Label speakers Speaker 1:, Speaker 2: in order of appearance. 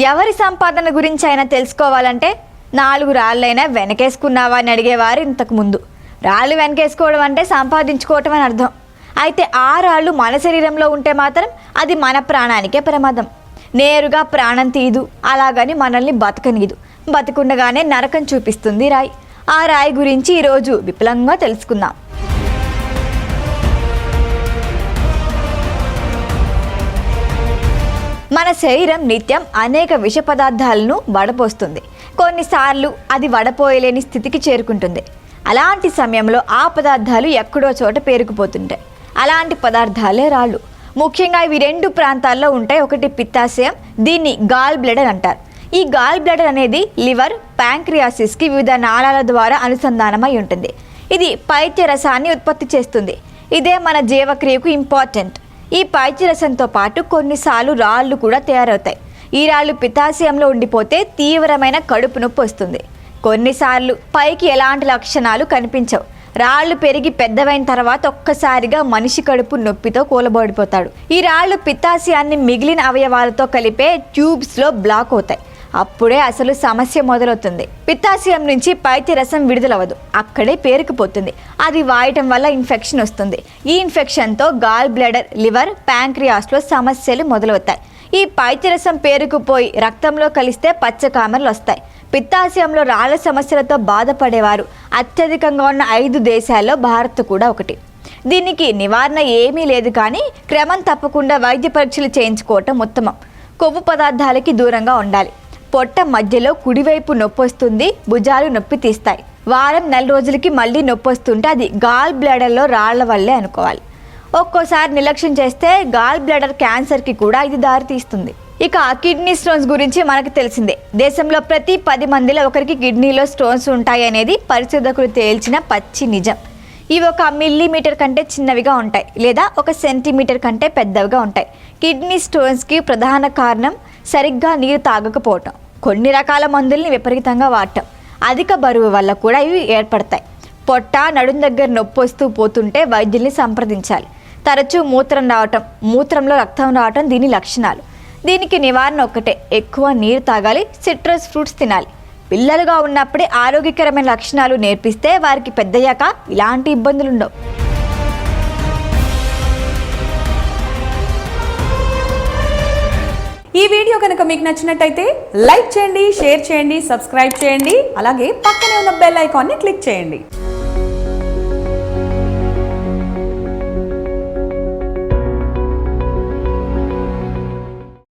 Speaker 1: ఎవరి సంపాదన గురించి అయినా తెలుసుకోవాలంటే 4 రాళ్ళైనా వెనకేసుకున్నావా అని అడిగేవారు ఇంతకు ముందు. రాళ్ళు వెనకేసుకోవడం అంటే సంపాదించుకోవటం అని అర్థం. అయితే ఆ రాళ్ళు మన శరీరంలో ఉంటే మాత్రం అది మన ప్రాణానికే ప్రమాదం. నేరుగా ప్రాణం తీయదు, అలాగని మనల్ని బతకనీదు. బతికుండగానే నరకం చూపిస్తుంది రాయి. ఆ రాయి గురించి ఈరోజు విపులంగా తెలుసుకుందాం. మన శరీరం నిత్యం అనేక విష పదార్థాలను వడపోస్తుంది. కొన్నిసార్లు అది వడపోయలేని స్థితికి చేరుకుంటుంది. అలాంటి సమయంలో ఆ పదార్థాలు ఎక్కడో చోట పేరుకుపోతుంటాయి. అలాంటి పదార్థాలే రాళ్ళు. ముఖ్యంగా ఇవి 2 ప్రాంతాల్లో ఉంటాయి. ఒకటి పిత్తాశయం, దీన్ని గాల్ బ్లాడర్ అంటారు. ఈ గాల్ బ్లాడర్ అనేది లివర్, ప్యాంక్రియాసిస్కి వివిధ నాళాల ద్వారా అనుసంధానమై ఉంటుంది. ఇది పైత్యరసాన్ని ఉత్పత్తి చేస్తుంది. ఇదే మన జీవక్రియకు ఇంపార్టెంట్. ఈ పైత్యరసంతో పాటు కొన్నిసార్లు రాళ్ళు కూడా తయారవుతాయి. ఈ రాళ్ళు పిత్తాశయంలో ఉండిపోతే తీవ్రమైన కడుపు నొప్పి వస్తుంది. కొన్నిసార్లు పైకి ఎలాంటి లక్షణాలు కనిపించవు. రాళ్ళు పెరిగి పెద్దవైన తర్వాత ఒక్కసారిగా మనిషి కడుపు నొప్పితో కూలబడిపోతాడు. ఈ రాళ్ళు పిత్తాశయాన్ని మిగిలిన అవయవాలతో కలిపే ట్యూబ్స్లో బ్లాక్ అవుతాయి. అప్పుడే అసలు సమస్య మొదలవుతుంది. పిత్తాశయం నుంచి పైత్యరసం విడుదలవ్వదు, అక్కడే పేరుకుపోతుంది. అది వాయటం వల్ల ఇన్ఫెక్షన్ వస్తుంది. ఈ ఇన్ఫెక్షన్తో గాల్ బ్లాడర్, లివర్, ప్యాంక్రియాస్లో సమస్యలు మొదలవుతాయి. ఈ పైత్యరసం పేరుకుపోయి రక్తంలో కలిస్తే పచ్చకామెరలు వస్తాయి. పిత్తాశయంలో రాళ్ల సమస్యలతో బాధపడేవారు అత్యధికంగా ఉన్న 5 దేశాల్లో భారత్ కూడా ఒకటి. దీనికి నివారణ ఏమీ లేదు, కానీ క్రమం తప్పకుండా వైద్య పరీక్షలు చేయించుకోవటం ఉత్తమం. కొవ్వు పదార్థాలకి దూరంగా ఉండాలి. పొట్ట మధ్యలో కుడివైపు నొప్పి వస్తుంది, భుజాలు నొప్పి తీస్తాయి. వారం 4 రోజులకి మళ్ళీ నొప్పి వస్తుంటే అది గాల్ బ్లాడర్లో రాళ్ల వల్లే అనుకోవాలి. ఒక్కోసారి నిర్లక్ష్యం చేస్తే గాల్ బ్లాడర్ క్యాన్సర్కి కూడా ఇది దారి తీస్తుంది. ఇక కిడ్నీ స్టోన్స్ గురించి మనకు తెలిసిందే. దేశంలో ప్రతి 10 మందిలో ఒకరికి కిడ్నీలో స్టోన్స్ ఉంటాయి అనేది పరిశోధకులు తేల్చిన పచ్చి నిజం. ఇవి 1 మిల్లీమీటర్ కంటే చిన్నవిగా ఉంటాయి, లేదా 1 సెంటీమీటర్ కంటే పెద్దవిగా ఉంటాయి. కిడ్నీ స్టోన్స్కి ప్రధాన కారణం సరిగ్గా నీరు తాగకపోవటం, కొన్ని రకాల మందుల్ని విపరీతంగా వాడటం, అధిక బరువు వల్ల కూడా ఇవి ఏర్పడతాయి. పొట్ట, నడుం దగ్గర నొప్పి వస్తూ పోతుంటే వైద్యుల్ని సంప్రదించాలి. తరచూ మూత్రం రావటం, మూత్రంలో రక్తం రావటం దీని లక్షణాలు. దీనికి నివారణ ఒక్కటే, ఎక్కువ నీరు తాగాలి, సిట్రస్ ఫ్రూట్స్ తినాలి. పిల్లలుగా ఉన్నప్పుడే ఆరోగ్యకరమైన లక్షణాలు నేర్పిస్తే వారికి పెద్దయ్యాక ఇలాంటి ఇబ్బందులు ఉండవు.
Speaker 2: ఈ వీడియో కనుక మీకు నచ్చినట్టయితే లైక్ చేయండి, షేర్ చేయండి, సబ్స్క్రైబ్ చేయండి. అలాగే పక్కనే ఉన్న బెల్ ఐకాన్ని క్లిక్ చేయండి.